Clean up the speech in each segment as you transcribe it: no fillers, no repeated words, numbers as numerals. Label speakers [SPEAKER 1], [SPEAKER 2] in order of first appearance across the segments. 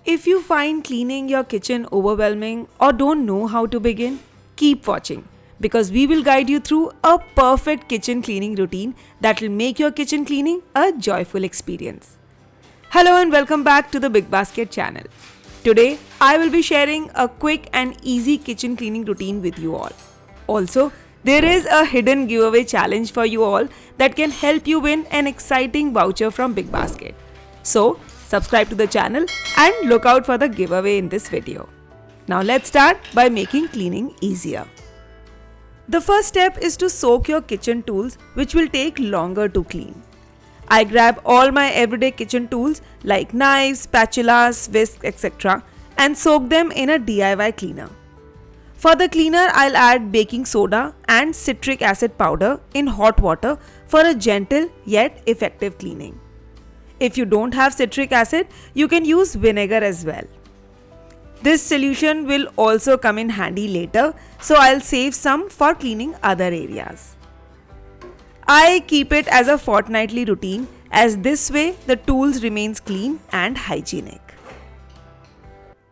[SPEAKER 1] If you find cleaning your kitchen overwhelming or don't know how to begin, keep watching because we will guide you through a perfect kitchen cleaning routine that will make your kitchen cleaning a joyful experience. Hello and welcome back to the Big Basket channel. Today, I will be sharing a quick and easy kitchen cleaning routine with you all. Also, there is a hidden giveaway challenge for you all that can help you win an exciting voucher from Big Basket. So, subscribe to the channel and look out for the giveaway in this video. Now let's start by making cleaning easier. The first step is to soak your kitchen tools, which will take longer to clean. I grab all my everyday kitchen tools like knives, spatulas, whisks, etc. and soak them in a DIY cleaner. For the cleaner, I'll add baking soda and citric acid powder in hot water for a gentle yet effective cleaning. If you don't have citric acid, you can use vinegar as well. This solution will also come in handy later, so I'll save some for cleaning other areas. I keep it as a fortnightly routine as this way the tools remains clean and hygienic.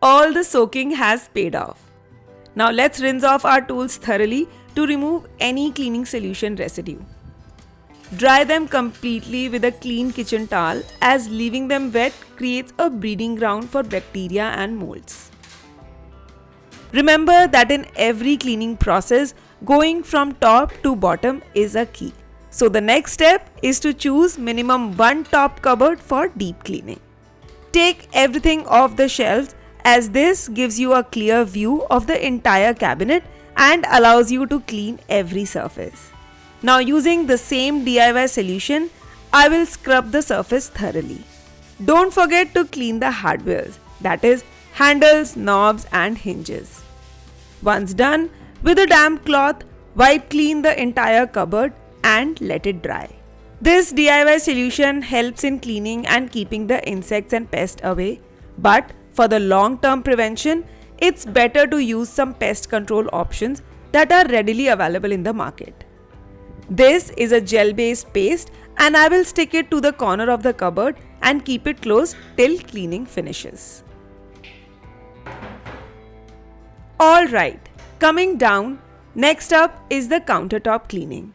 [SPEAKER 1] All the soaking has paid off. Now let's rinse off our tools thoroughly to remove any cleaning solution residue. Dry them completely with a clean kitchen towel as leaving them wet creates a breeding ground for bacteria and molds. Remember that in every cleaning process, going from top to bottom is a key. So the next step is to choose minimum one top cupboard for deep cleaning. Take everything off the shelves as this gives you a clear view of the entire cabinet and allows you to clean every surface. Now using the same DIY solution, I will scrub the surface thoroughly. Don't forget to clean the hardwares, that is handles, knobs and hinges. Once done, with a damp cloth, wipe clean the entire cupboard and let it dry. This DIY solution helps in cleaning and keeping the insects and pests away, but for the long-term prevention, it's better to use some pest control options that are readily available in the market. This is a gel-based paste and I will stick it to the corner of the cupboard and keep it closed till cleaning finishes. Alright, coming down, next up is the countertop cleaning.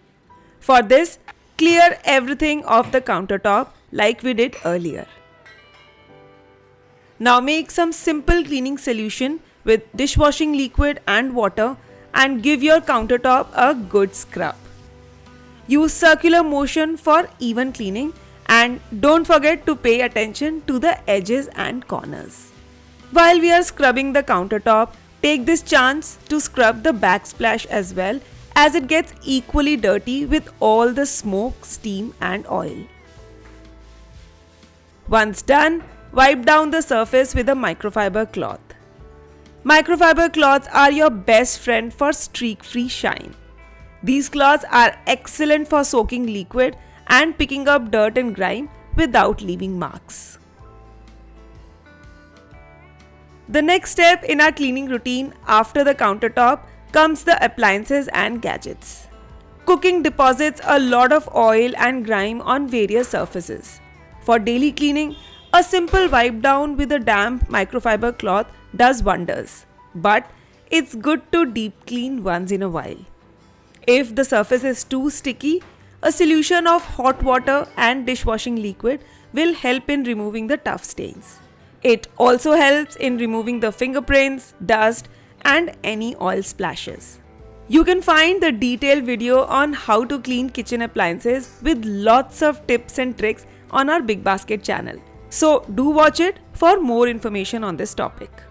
[SPEAKER 1] For this, clear everything off the countertop like we did earlier. Now make some simple cleaning solution with dishwashing liquid and water and give your countertop a good scrub. Use circular motion for even cleaning and don't forget to pay attention to the edges and corners. While we are scrubbing the countertop, take this chance to scrub the backsplash as well as it gets equally dirty with all the smoke, steam and oil. Once done, wipe down the surface with a microfiber cloth. Microfiber cloths are your best friend for streak-free shine. These cloths are excellent for soaking liquid and picking up dirt and grime without leaving marks. The next step in our cleaning routine after the countertop comes the appliances and gadgets. Cooking deposits a lot of oil and grime on various surfaces. For daily cleaning, a simple wipe down with a damp microfiber cloth does wonders, but it's good to deep clean once in a while. If the surface is too sticky, a solution of hot water and dishwashing liquid will help in removing the tough stains. It also helps in removing the fingerprints, dust and any oil splashes. You can find the detailed video on how to clean kitchen appliances with lots of tips and tricks on our Big Basket channel. So do watch it for more information on this topic.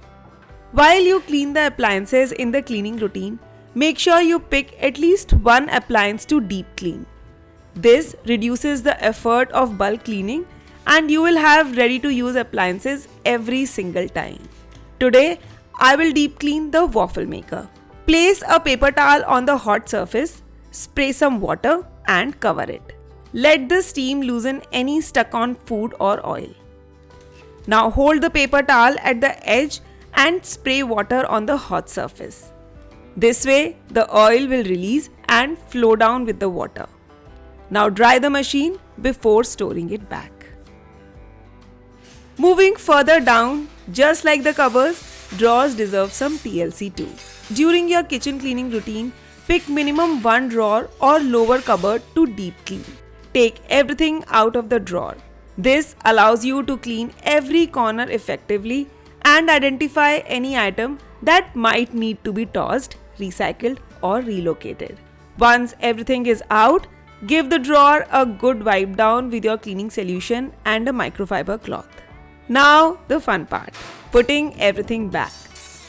[SPEAKER 1] While you clean the appliances in the cleaning routine, make sure you pick at least one appliance to deep clean. This reduces the effort of bulk cleaning and you will have ready to use appliances every single time. Today, I will deep clean the waffle maker. Place a paper towel on the hot surface, spray some water and cover it. Let the steam loosen any stuck on food or oil. Now hold the paper towel at the edge and spray water on the hot surface. This way, the oil will release and flow down with the water. Now dry the machine before storing it back. Moving further down, just like the cupboards, drawers deserve some TLC too. During your kitchen cleaning routine, pick minimum one drawer or lower cupboard to deep clean. Take everything out of the drawer. This allows you to clean every corner effectively and identify any item that might need to be tossed, recycled, or relocated. Once everything is out, give the drawer a good wipe down with your cleaning solution and a microfiber cloth. Now, the fun part, putting everything back.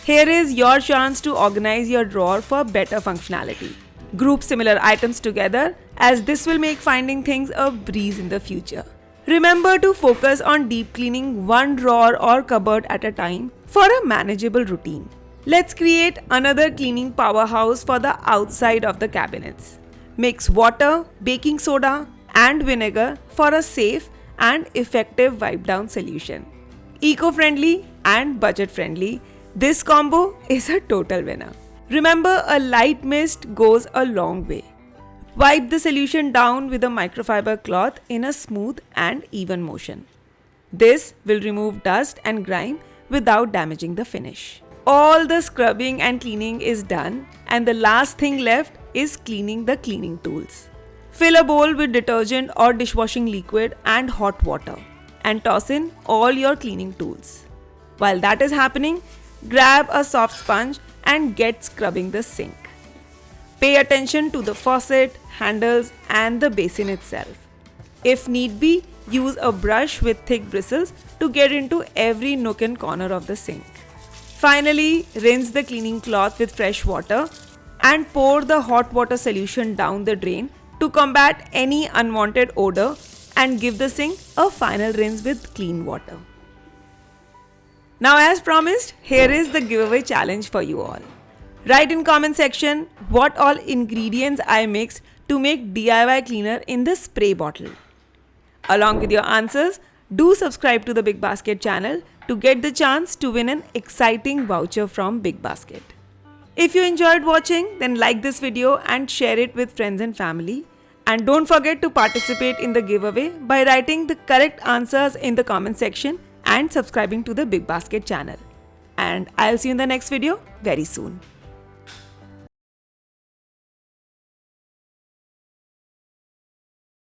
[SPEAKER 1] Here is your chance to organize your drawer for better functionality. Group similar items together, as this will make finding things a breeze in the future. Remember to focus on deep cleaning one drawer or cupboard at a time for a manageable routine. Let's create another cleaning powerhouse for the outside of the cabinets. Mix water, baking soda, and vinegar for a safe and effective wipe down solution. Eco-friendly and budget-friendly, this combo is a total winner. Remember, a light mist goes a long way. Wipe the solution down with a microfiber cloth in a smooth and even motion. This will remove dust and grime without damaging the finish. All the scrubbing and cleaning is done, and the last thing left is cleaning the cleaning tools. Fill a bowl with detergent or dishwashing liquid and hot water and toss in all your cleaning tools. While that is happening, grab a soft sponge and get scrubbing the sink. Pay attention to the faucet, handles, and the basin itself. If need be, use a brush with thick bristles to get into every nook and corner of the sink. Finally, rinse the cleaning cloth with fresh water and pour the hot water solution down the drain to combat any unwanted odor and give the sink a final rinse with clean water. Now, as promised, here is the giveaway challenge for you all. Write in comment section what all ingredients I mixed to make DIY cleaner in the spray bottle. Along with your answers, do subscribe to the Big Basket channel to get the chance to win an exciting voucher from Big Basket. If you enjoyed watching, then like this video and share it with friends and family. And don't forget to participate in the giveaway by writing the correct answers in the comment section and subscribing to the Big Basket channel. And I'll see you in the next video very soon.